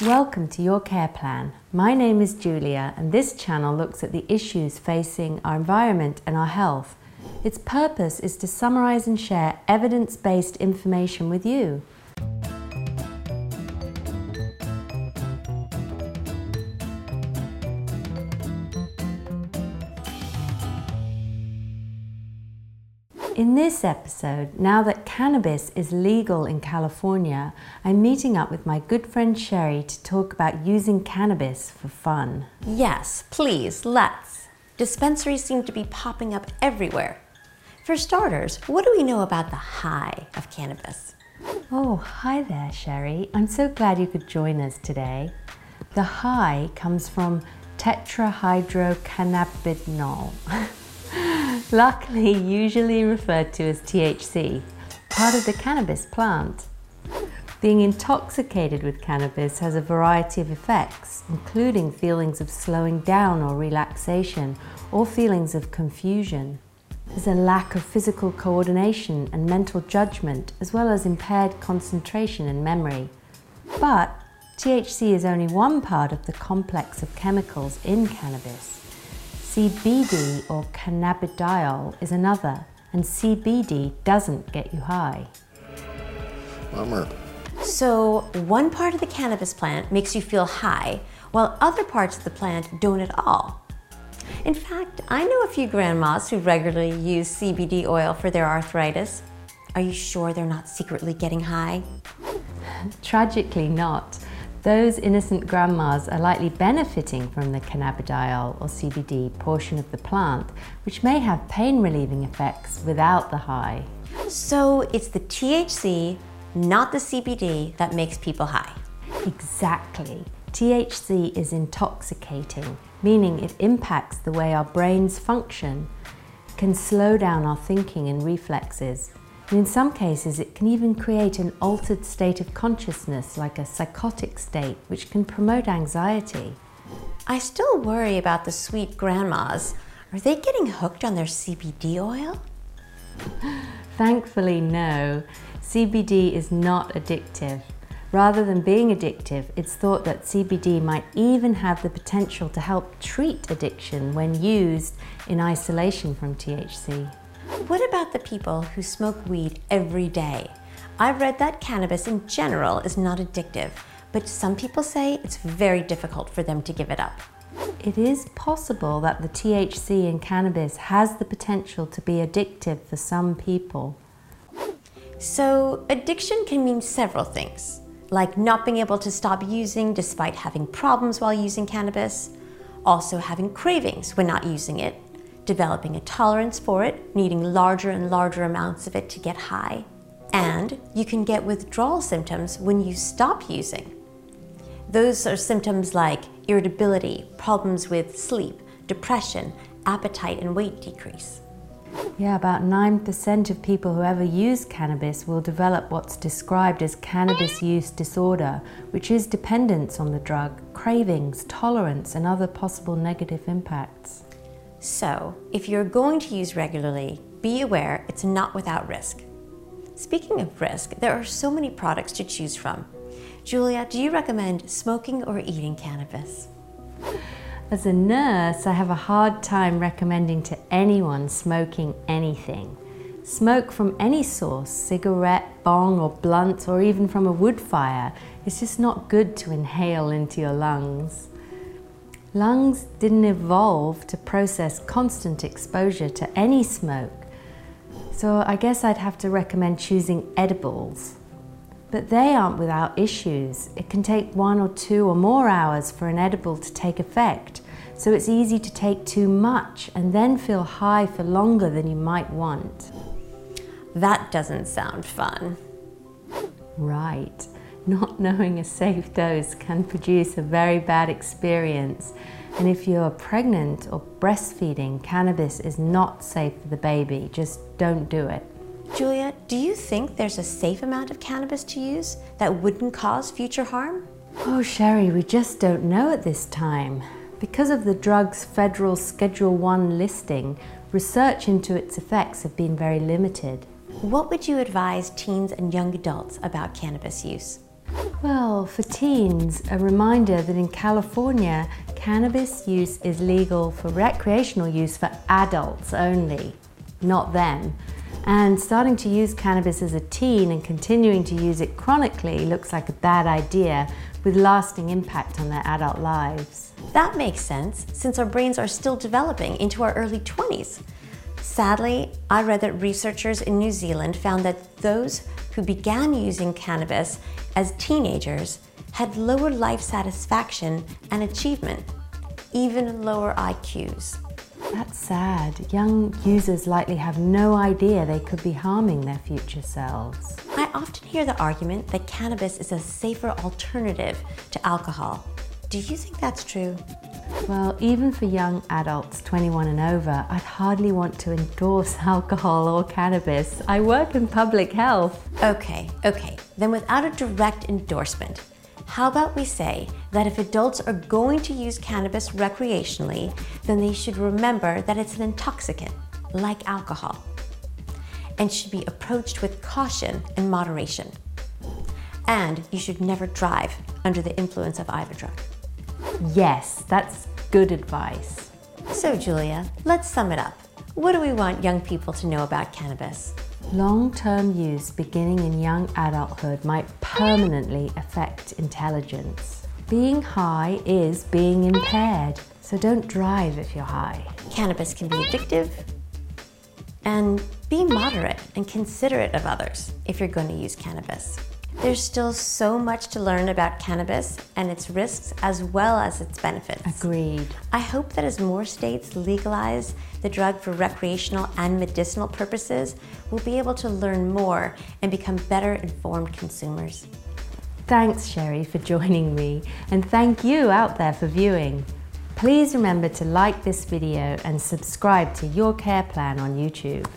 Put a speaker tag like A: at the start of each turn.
A: Welcome to Your Care Plan. My name is Julia and this channel looks at the issues facing our environment and our health. Its purpose is to summarize and share evidence-based information with you. In this episode, now that cannabis is legal in California, I'm meeting up with my good friend Sheri to talk about using cannabis for fun.
B: Yes, please, let's. Dispensaries seem to be popping up everywhere. For starters, what do we know about the high of cannabis?
A: Oh, hi there, Sheri. I'm so glad you could join us today. The high comes from tetrahydrocannabinol. Luckily, usually referred to as THC, part of the cannabis plant. Being intoxicated with cannabis has a variety of effects, including feelings of slowing down or relaxation, or feelings of confusion. There's a lack of physical coordination and mental judgment, as well as impaired concentration and memory. But THC is only one part of the complex of chemicals in cannabis. CBD or Cannabidiol is another, and CBD doesn't get you high.
C: Bummer.
B: So one part of the cannabis plant makes you feel high, while other parts of the plant don't at all. In fact, I know a few grandmas who regularly use CBD oil for their arthritis. Are you sure they're not secretly getting high?
A: Tragically not. Those innocent grandmas are likely benefiting from the cannabidiol or CBD portion of the plant, which may have pain-relieving effects without the high.
B: So it's the THC, not the CBD, that makes people high.
A: Exactly. THC is intoxicating, meaning it impacts the way our brains function. It can slow down our thinking and reflexes. And in some cases, it can even create an altered state of consciousness, like a psychotic state, which can promote anxiety.
B: I still worry about the sweet grandmas. Are they getting hooked on their CBD oil?
A: Thankfully, no. CBD is not addictive. Rather than being addictive, it's thought that CBD might even have the potential to help treat addiction when used in isolation from THC.
B: What about the people who smoke weed every day? I've read that cannabis in general is not addictive, but some people say it's very difficult for them to give it up.
A: It is possible that the THC in cannabis has the potential to be addictive for some people.
B: So addiction can mean several things, like not being able to stop using despite having problems while using cannabis, also having cravings when not using it, developing a tolerance for it, needing larger and larger amounts of it to get high. And you can get withdrawal symptoms when you stop using. Those are symptoms like irritability, problems with sleep, depression, appetite, and weight decrease.
A: Yeah, about 9% of people who ever use cannabis will develop what's described as cannabis use disorder, which is dependence on the drug, cravings, tolerance, and other possible negative impacts.
B: So, if you're going to use regularly, be aware it's not without risk. Speaking of risk, there are so many products to choose from. Julia, do you recommend smoking or eating cannabis?
A: As a nurse, I have a hard time recommending to anyone smoking anything. Smoke from any source, cigarette, bong or blunt, or even from a wood fire, is just not good to inhale into your lungs. Lungs didn't evolve to process constant exposure to any smoke, so I guess I'd have to recommend choosing edibles. But they aren't without issues. It can take 1 or 2 or more hours for an edible to take effect, so it's easy to take too much and then feel high for longer than you might want.
B: That doesn't sound fun.
A: Right. Not knowing a safe dose can produce a very bad experience. And if you're pregnant or breastfeeding, cannabis is not safe for the baby. Just don't do it.
B: Julia, do you think there's a safe amount of cannabis to use that wouldn't cause future harm?
A: Oh, Sheri, we just don't know at this time. Because of the drug's federal Schedule 1 listing, research into its effects have been very limited.
B: What would you advise teens and young adults about cannabis use?
A: Well, for teens, a reminder that in California, cannabis use is legal for recreational use for adults only, not them. And starting to use cannabis as a teen and continuing to use it chronically looks like a bad idea with lasting impact on their adult lives.
B: That makes sense, since our brains are still developing into our early 20s. Sadly, I read that researchers in New Zealand found that those who began using cannabis as teenagers had lower life satisfaction and achievement, even lower IQs.
A: That's sad. Young users likely have no idea they could be harming their future selves.
B: I often hear the argument that cannabis is a safer alternative to alcohol. Do you think that's true?
A: Well, even for young adults 21 and over, I'd hardly want to endorse alcohol or cannabis. I work in public health.
B: Okay. Then without a direct endorsement, how about we say that if adults are going to use cannabis recreationally, then they should remember that it's an intoxicant, like alcohol, and should be approached with caution and moderation. And you should never drive under the influence of either drug.
A: Yes, that's good advice.
B: So Julia, let's sum it up. What do we want young people to know about cannabis?
A: Long-term use beginning in young adulthood might permanently affect intelligence. Being high is being impaired, so don't drive if you're high.
B: Cannabis can be addictive, and be moderate and considerate of others if you're going to use cannabis. There's still so much to learn about cannabis and its risks as well as its benefits.
A: Agreed.
B: I hope that as more states legalize the drug for recreational and medicinal purposes, we'll be able to learn more and become better informed consumers.
A: Thanks, Sheri, for joining me, and thank you out there for viewing. Please remember to like this video and subscribe to Your Care Plan on YouTube.